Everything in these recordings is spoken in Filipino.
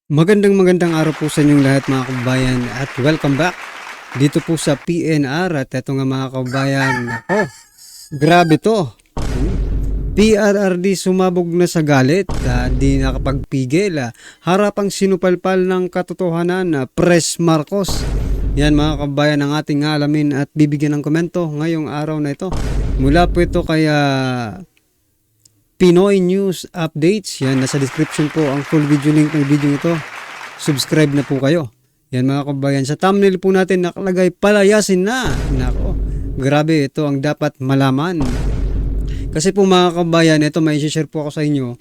Magandang araw po sa inyong lahat mga kababayan at welcome back dito po sa PNR at eto nga mga kababayan. Grabe to. PRRD sumabog na sa galit, di nakapagpigil, harapang sinupalpal ng katotohanan na Pres Marcos. Yan mga kababayan ang ating alamin at bibigyan ng komento ngayong araw na ito. Mula po ito kay Pinoy News Updates. Yan, nasa description po ang full video link ng video ito. Subscribe na po kayo. Yan mga kabayan. Sa thumbnail po natin nakalagay palayasin na. Nako, grabe, ito ang dapat malaman. Kasi po mga kabayan, ito may share po ako sa inyo.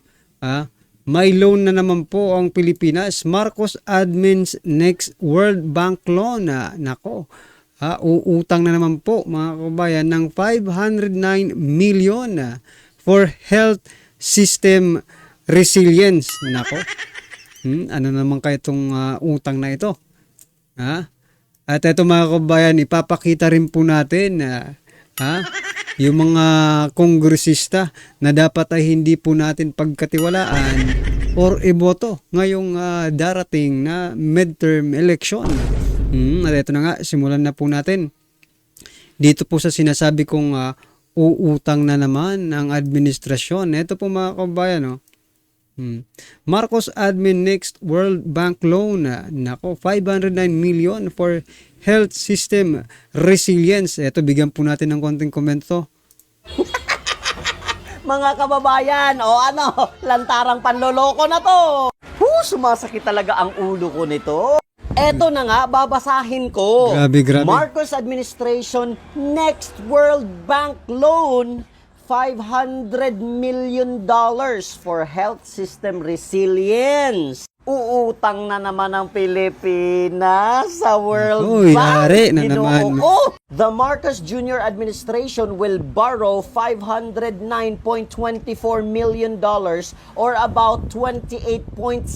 May loan na naman po ang Pilipinas. Marcos admins next World Bank loan. Nako, uutang na naman po mga kabayan ng 509 million for health system resilience. Nako. Ano naman kayo itong utang na ito? At ito mga kabayan, ipapakita rin po natin yung mga kongresista na dapat ay hindi po natin pagkatiwalaan or iboto ngayong darating na midterm election. At ito na nga, simulan na po natin. Dito po sa sinasabi kong uutang na naman ang administrasyon. Ito po mga kabayan, Marcos admin next World Bank loan. Nako, 509 million for health system resilience. Ito, bigyan po natin ng konting komento. Mga kababayan, lantarang panloloko na to. Sumasakit talaga ang ulo ko nito. Eto na nga, babasahin ko. Grabe. Marcos administration next World Bank loan, $500 million for health system resilience. Uutang na naman ang Pilipinas sa World Bank. Yari na naman. The Marcos Jr. administration will borrow $509.24 million or about 28.7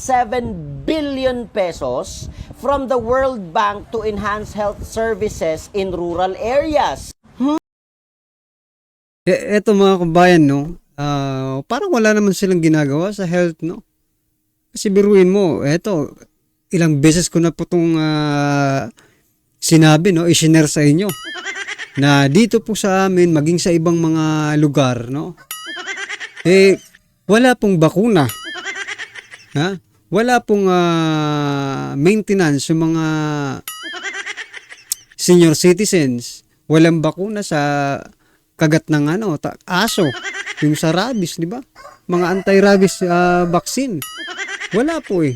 billion pesos from the World Bank to enhance health services in rural areas. Eto mga kabayan, parang wala naman silang ginagawa sa health, no? Kasi biruin mo, eto, ilang beses ko na po itong sinabi, i-share sa inyo, na dito po sa amin, maging sa ibang mga lugar, wala pong bakuna. Wala pong maintenance yung mga senior citizens. Walang bakuna sa kagat ng aso, yung sa rabies, di ba? Mga anti-rabies vaccine. Wala po eh.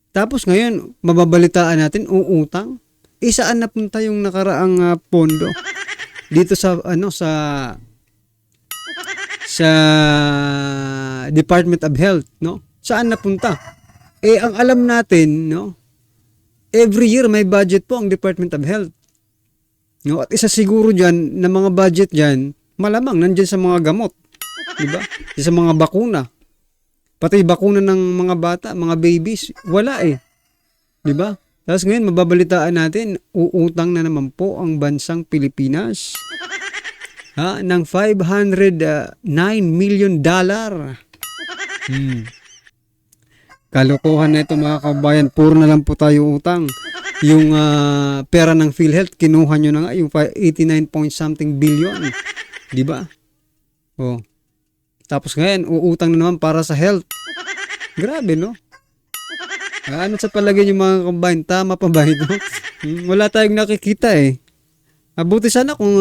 Tapos ngayon, mababalitaan natin, uutang. Saan napunta yung nakaraang pondo? Dito sa Department of Health, Saan napunta? Ang alam natin, every year may budget po ang Department of Health. At isa siguro diyan na mga budget diyan, malamang nandiyan sa mga gamot, di ba? Sa mga bakuna. Pati bakuna ng mga bata, mga babies, wala eh. Di ba? Tapos ngayon mababalitaan natin, uutang na naman po ang bansang Pilipinas. Ng $509 million. Kalokohan na ito mga kabayan, puro na lang po tayo utang. Yung pera ng PhilHealth, kinuha nyo na nga yung 89 point something billion. Di ba? Tapos ngayon, uutang na naman para sa health. Grabe, no? Ano sa palagay nyo mga kabayan? Tama pa ba ito? Wala tayong nakikita eh. Buti sana kung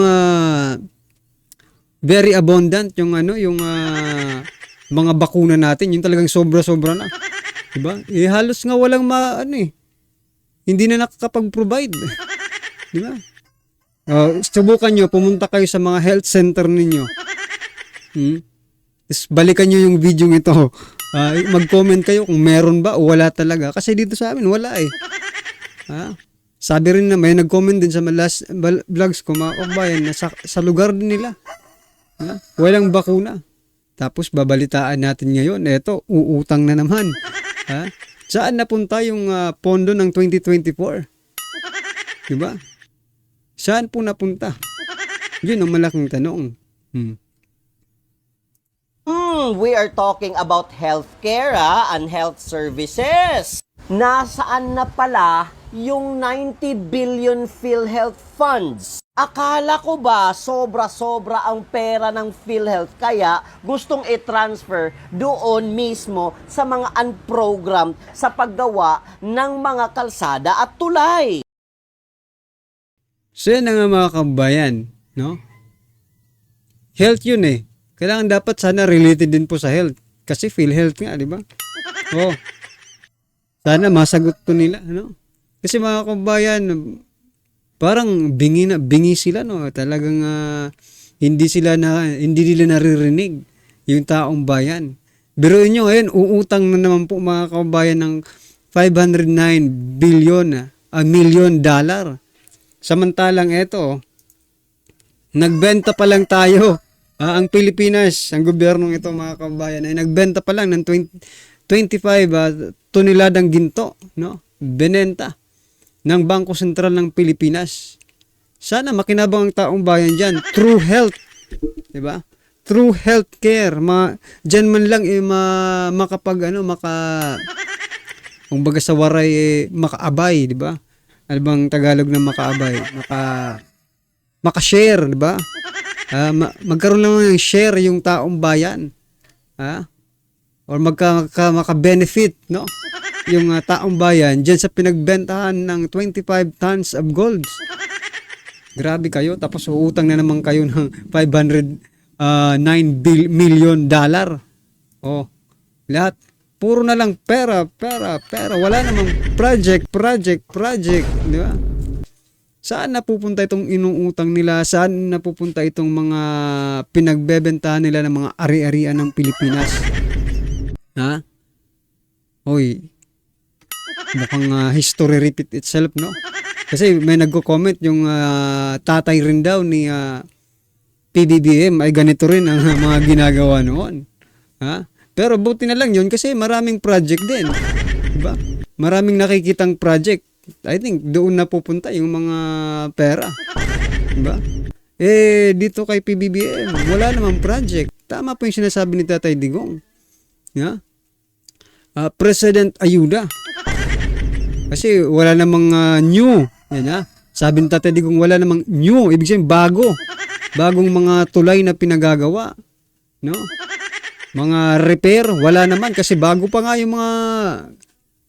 very abundant yung mga bakuna natin, yung talagang sobra-sobra na. Diba? Halos nga walang hindi na nakakapag-provide. Diba? Subukan nyo, pumunta kayo sa mga health center ninyo. Tapos balikan nyo yung video ito. Mag-comment kayo kung meron ba o wala talaga. Kasi dito sa amin, wala eh. Sabi rin na may nag-comment din sa last vlogs ko, mga kabayan, na sa lugar din nila. Walang bakuna. Tapos babalitaan natin ngayon, eto, uutang na naman. Saan napunta yung pondo ng 2024? Diba? Saan po napunta? Yun ang malaking tanong. We are talking about healthcare and health services. nasaan na pala yung 90 billion PhilHealth funds? Akala ko ba sobra-sobra ang pera ng PhilHealth kaya gustong i-transfer doon mismo sa mga unprogrammed sa paggawa ng mga kalsada at tulay? So yan na nga mga kabayan, no? Health yun eh. Kailangan dapat sana related din po sa health. Kasi PhilHealth nga, di ba? Oh. Sana masagot to nila, no? Kasi mga kabayan, parang bingi sila, no? Talagang hindi nila naririnig yung taong bayan. Biruin nyo ngayon, uutang na naman po mga kabayan ng 509 million dollar. Samantalang eto, nagbenta pa lang tayo. Ang Pilipinas, ang gobyernong ito mga kabayan ay nagbenta pa lang ng 25 toneladang ginto, no? Benenta ng Bangko Sentral ng Pilipinas. Sana makinabang ang taong bayan diyan. True health, 'di ba? True health care. Diyan man lang kumbaga sa waray makaabay, 'di ba? Ano bang Tagalog ng makaabay? Maka-share, 'di ba? Magkaroon lang ng share yung taong bayan. Or maka-benefit, no? Yung taong bayan diyan sa pinagbentahan ng 25 tons of gold. Grabe kayo, tapos uutang na naman kayo ng 509 million dollar. Oh, lahat puro na lang pera. Wala namang project, di ba? Saan napupunta itong inuutang nila? Saan napupunta itong mga pinagbebentahan nila ng mga ari-arian ng Pilipinas? Ha? Hoy, mukhang history repeat itself, no? Kasi may nagko-comment yung tatay rin daw ni PBBM ay ganito rin ang mga ginagawa noon. Ha? Pero buti na lang yun kasi maraming project din. Diba? Maraming nakikitang project. I think doon na pupunta yung mga pera. Diba? Dito kay PBBM, wala namang project. Tama po yung sinasabi ni Tatay Digong. Yeah? President Ayuda. Kasi wala namang new. Yan ha. Sabi ni Tatay Digong, wala namang new. Ibig sabihin, bago. Bagong mga tulay na pinagagawa. No? Mga repair, wala naman. Kasi bago pa nga yung mga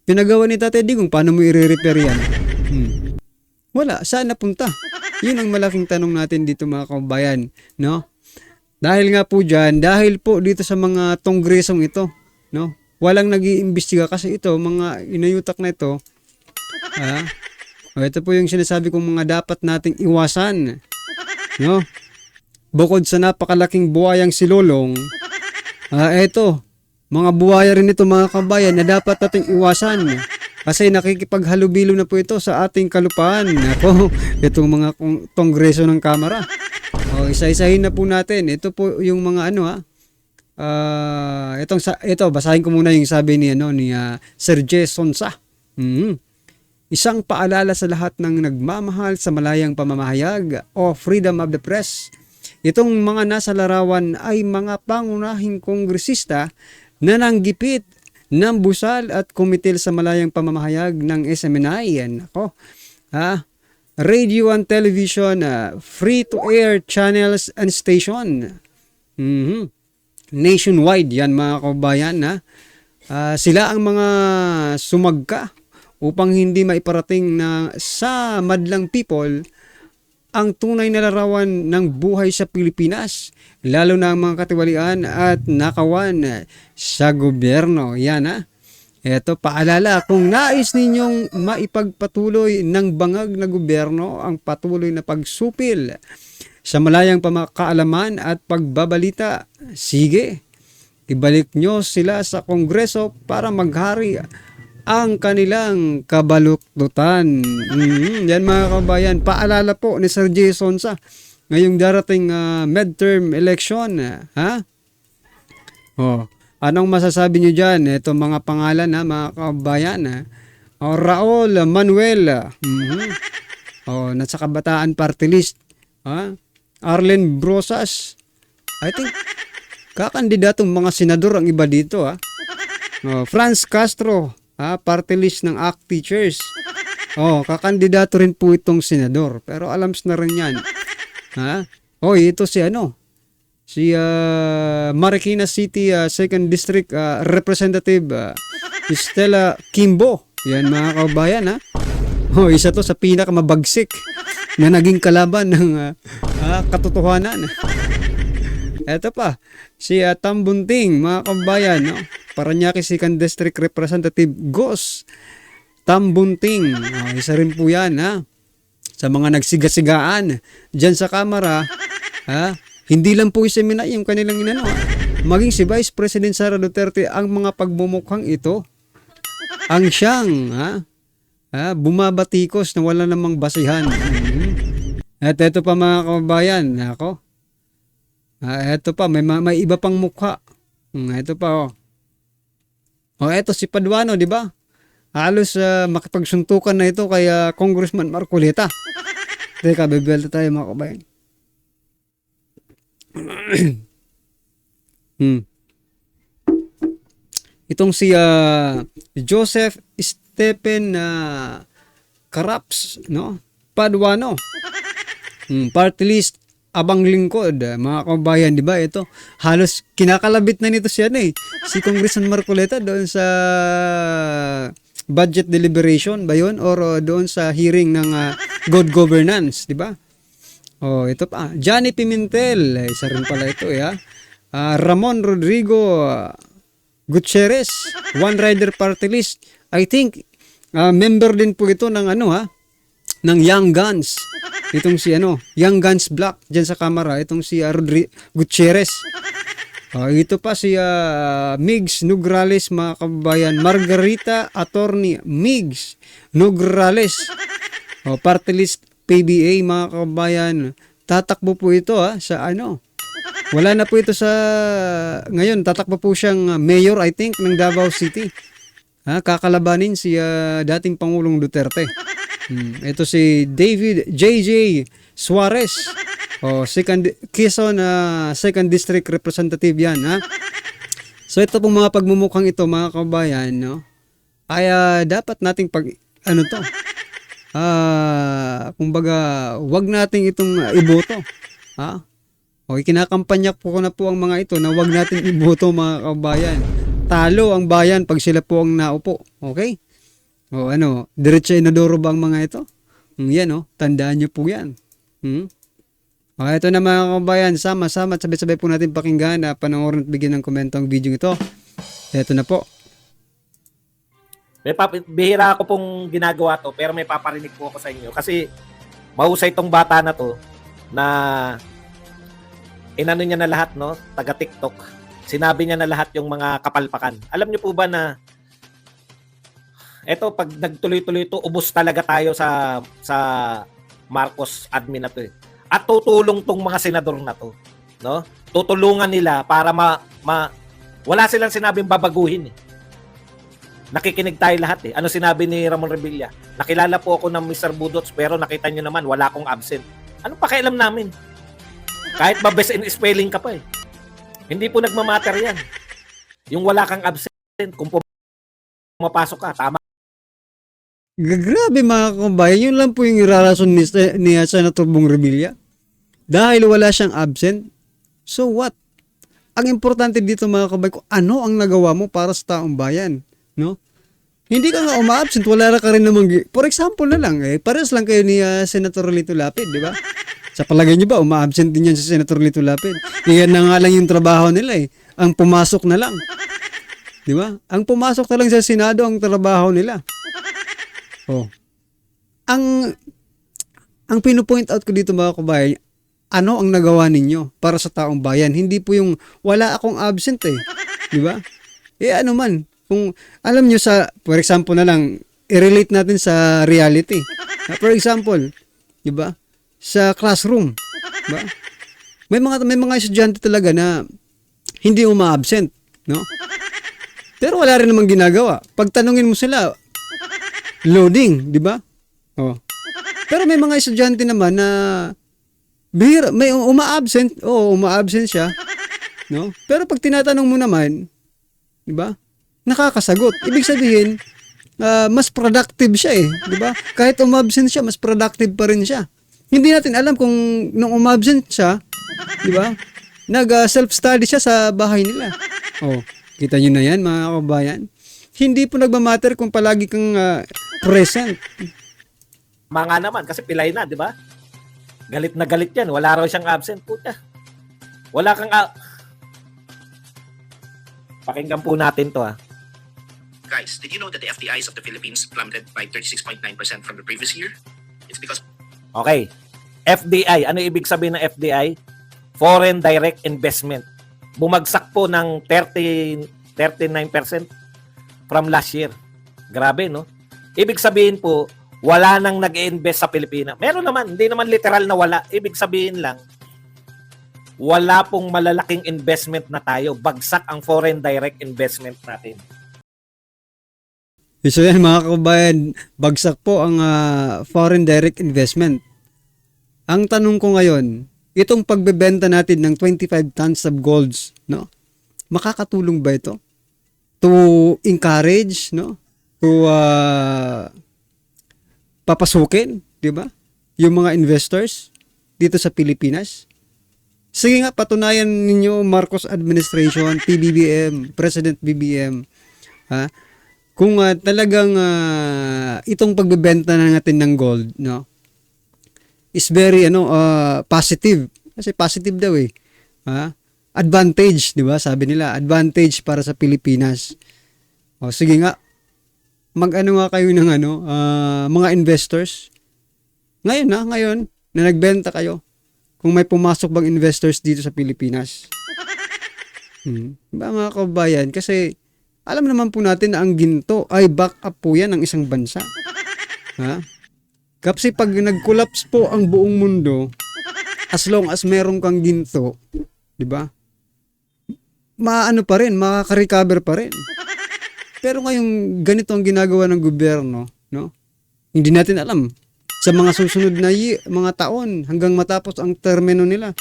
pinagawa ni Tatay Digong. Paano mo i-repair yan? Wala. Saan napunta? Yun ang malaking tanong natin dito mga kabayan. No? Dahil nga po dyan, dahil po dito sa mga tongresong ito, no? Walang nag-iimbestiga kasi ito, mga inayutak na ito, ito po yung sinasabi kong mga dapat nating iwasan. No? Bukod sa napakalaking buhayang si Lolong, ito, mga buhaya rin ito mga kabayan na dapat nating iwasan. Kasi nakikipaghalubilo na po ito sa ating kalupaan. Ako, itong mga tongreso ng Kamara. Isa-isahin na po natin. Ito po yung mga ito basahin ko muna yung sabi ni Sir Jason Sonsa. Isang paalala sa lahat ng nagmamahal sa malayang pamamahayag o freedom of the press. Itong mga nasa larawan ay mga pangunahing kongresista na nanggipit ng busal at kumitil sa malayang pamamahayag ng SMNI. Ako, radio and television, free-to-air channels and station. Nationwide yan mga kabayan. Sila ang mga sumagka upang hindi maiparating na sa madlang people ang tunay na larawan ng buhay sa Pilipinas, lalo na ang mga katiwalian at nakawan sa gobyerno. Yan Ito, paalala, kung nais ninyong maipagpatuloy ng bangag na gobyerno ang patuloy na pagsupil sa malayang pamakaalaman at pagbabalita, sige, ibalik nyo sila sa Kongreso para maghari ang kanilang kabaluktutan. Yan mga kabayan, paalala po ni Sir Jason sa ngayong darating midterm election. Anong masasabi nyo dyan? Ito mga pangalan mga kabayan. Raul Manuel, nasa Kabataan Party List. Arlen Brosas, I think kakandidatong mga senador ang iba dito. Franz Castro, party list ng ACT Teachers. Kakandidato rin po itong senador. Pero alams na rin yan. Ito si si Marikina City 2nd District Representative Stella Kimbo. Yan mga kabayan isa to sa pinakamabagsik na naging kalaban ng katotohanan. Eto pa, si Tambunting mga kabayan, Parañaque 2nd District Representative Gos Tambunting. Isa rin po yan sa mga nagsigasigaan dyan sa Kamara. Hindi lang po isemina yung kanilang inano. Maging si Vice President Sara Duterte ang mga pagmumukhang ito ang siyang bumabatikos na wala namang basihan. At ito pa mga kababayan, ito pa may iba pang mukha. Ito pa ito si Paduano, di ba? Halos makipagsuntukan na ito kay Congressman Marcoleta. Teka, bebelta tayo mga kababayan. Itong si Joseph Stephen Caraps, Paduano. Party list abang lingkod, mga kababayan, di ba? Ito, halos kinakalabit na nito siya si Congressman Marcoleta doon sa budget deliberation ba yun? Or doon sa hearing ng good governance, di ba? Ito pa, Johnny Pimentel, isa rin pala ito Ramon Rodrigo Gutierrez, One Rider Party List. I think member din po ito ng ng Young Guns. Itong si Young Guns Black diyan sa Kamara, itong si Gutierrez. Ito pa si Migs Nograles, mga kababayan, Margarita Attorney Migs Nograles. Party List PBA, mga kababayan. Tatakbo po ito sa wala na po ito sa ngayon, tatakbo po siyang mayor, I think, ng Davao City. Kakalabanin si dating Pangulong Duterte. Ito si David JJ Suarez. Quezon 2nd District Representative yan. So ito pong mga pagmumukhang ito, mga kababayan, ay dapat nating kumbaga, wag nating itong iboto. Kinakampanya po ko na po ang mga ito na wag natin iboto, mga kababayan. Talo ang bayan pag sila po ang naupo. Okay? Diretso inodoro ba ang mga ito? Yan, tandaan nyo po yan. Ito na, mga kababayan, sama-sama at sabay-sabay po natin pakinggan na panoorin at bigyan ng komento ang video ito. Ito na po. Bihira ako pong ginagawa to, pero may paparinig po ako sa inyo. Kasi mahusay tong bata na to na inano niya na lahat, taga TikTok. Sinabi niya na lahat yung mga kapalpakan. Alam niyo po ba na eto, pag nagtuloy-tuloy ito, ubos talaga tayo sa Marcos admin na to At tutulong tong mga senador na to, Tutulungan nila para wala silang sinabing babaguhin Nakikinig tayo lahat Ano sinabi ni Ramon Revilla? Nakilala po ako ng Mr. Budots, pero nakita niyo naman wala akong absent. Anong pakialam namin? Kahit ba-best in spelling ka pa Hindi po nagmamatter yan. Yung wala kang absent, kung pumapasok ka, tama. Grabe, mga kababayan, yun lang po yung irarason ni Senator Bong Revilla. Dahil wala siyang absent, so what? Ang importante dito, mga kababayan, kung ano ang nagawa mo para sa taong bayan, Hindi ka nga uma-absent, wala ka rin namang, for example na lang, pares lang kayo ni Senator Lito Lapid, di ba? Sa palagay niyo ba, uma-absent din yan si Senator Lito Lapid? Iyan na nga lang yung trabaho nila Ang pumasok na lang. Di ba? Ang pumasok na lang sa Senado ang trabaho nila. Ang pinupoint out ko dito, mga kabayan, ano ang nagawa ninyo para sa taong bayan? Hindi po yung wala akong absent Di ba? Ano man, kung alam nyo for example na lang, i-relate natin sa reality. For example, di ba? Sa classroom, di ba? May mga estudyante talaga na hindi uma-absent, Pero wala rin namang ginagawa. Pag tanungin mo sila, loading, di ba? Pero may mga estudyante naman na may uma-absent, uma-absent siya, Pero pag tinatanong mo naman, di ba? Nakakasagot. Ibig sabihin, mas productive siya eh, di ba? Kahit umabsent siya, mas productive pa rin siya. Hindi natin alam kung nung umabsent siya, di ba? Self-study siya sa bahay nila. Oh, kita niyo na yan mga kabayan. Hindi po nagmamatter kung palagi kang present. Mga naman, kasi pilay na, di ba? Galit na galit yan. Wala raw siyang absent. Puta. Wala kang... Pakinggan po natin to, ha. Guys, did you know that the FDIs of the Philippines plummeted by 36.9% from the previous year? It's because Okay. FDI. Ano ibig sabihin ng FDI? Foreign Direct Investment. Bumagsak po ng 39% from last year. Grabe, no? Ibig sabihin po, wala nang nag-i-invest sa Pilipinas. Meron naman, hindi naman literal na wala. Ibig sabihin lang, wala pong malalaking investment na tayo. Bagsak ang foreign direct investment natin. So yan mga kabayan, bagsak po ang foreign direct investment. Ang tanong ko ngayon, itong pagbebenta natin ng 25 tons of golds, no? Makakatulong ba ito to encourage, no? To papasukin, di ba? Yung mga investors dito sa Pilipinas. Sige nga, patunayan ninyo Marcos administration, PBBM, President BBM, ha? Kung talagang itong pagbebenta na natin ng gold, no, is very positive. Kasi positive daw eh. Advantage, di ba? Sabi nila, advantage para sa Pilipinas. O sige nga, mag-ano nga kayo ng mga investors. Ngayon na nagbenta kayo. Kung may pumasok bang investors dito sa Pilipinas. Diba mga kabayan? Kasi alam naman po natin na ang ginto ay back up po yan ng isang bansa. Ha? Kasi pag nag-collapse po ang buong mundo, as long as meron kang ginto, di ba? Maano pa rin, makaka-recover pa rin. Pero ngayong ganito ang ginagawa ng gobyerno, no? Hindi natin alam sa mga susunod na mga taon hanggang matapos ang termino nila.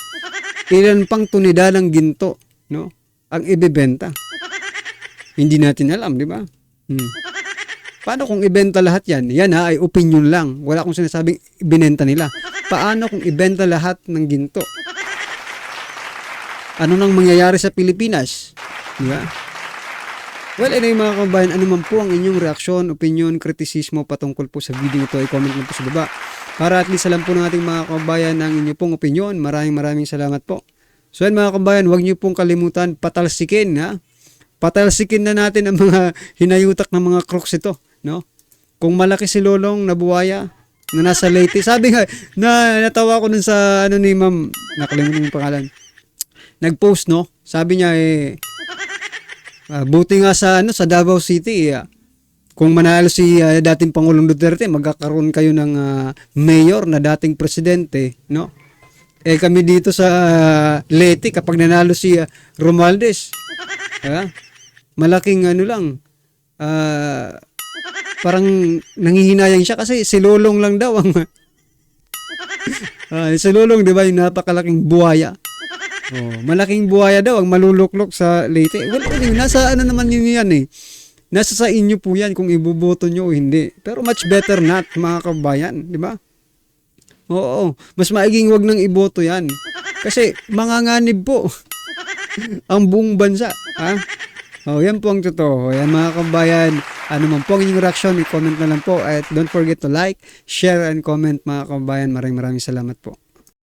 Ilan pang tunida ng ginto, no? Ang ibebenta. Hindi natin alam, di ba? Paano kung ibenta lahat yan? Yan ay opinion lang. Wala akong sinasabing ibinenta nila. Paano kung ibenta lahat ng ginto? Ano nang mangyayari sa Pilipinas? Di ba? Well, anyway mga kabayan, ano man po ang inyong reaksyon, opinion, kritisismo patungkol po sa video ito, ay comment lang po sa baba. Para at least alam po ng ating mga kabayan ang inyong pong opinion. Maraming salamat po. So yan mga kabayan, huwag niyo pong kalimutan patalsikin, ha? Patalsikin na natin ang mga hinayutak ng mga crooks ito, no? Kung malaki si Lolong na buwaya na nasa Leyte, sabi nga, natawa ko dun sa ni ma'am, nakalimutan yung pangalan. Nag-post, no? Sabi niya buti nga sa Davao City, kung manalo si dating Pangulong Duterte, magkakaroon kayo ng mayor na dating presidente, no? Kami dito sa Leyte, kapag nanalo si Romualdez, malaking parang nangihinayang siya kasi si Lolong lang daw ang si Lolong, di ba, yung napakalaking buhaya. Malaking buhaya daw ang maluluklok sa Leyte. Well, nasa naman yun yan eh. Nasa sa inyo po yan kung iboboto nyo o hindi. Pero much better not, mga kabayan, di ba? Oo, mas maiging wag nang iboto yan. Kasi manganganib po ang buong bansa, ha? Yan po ang totoo. Yan mga kabayan, ano man po ang inyong reaction, i-comment na lang po. At don't forget to like, share, and comment mga kabayan. Maraming salamat po.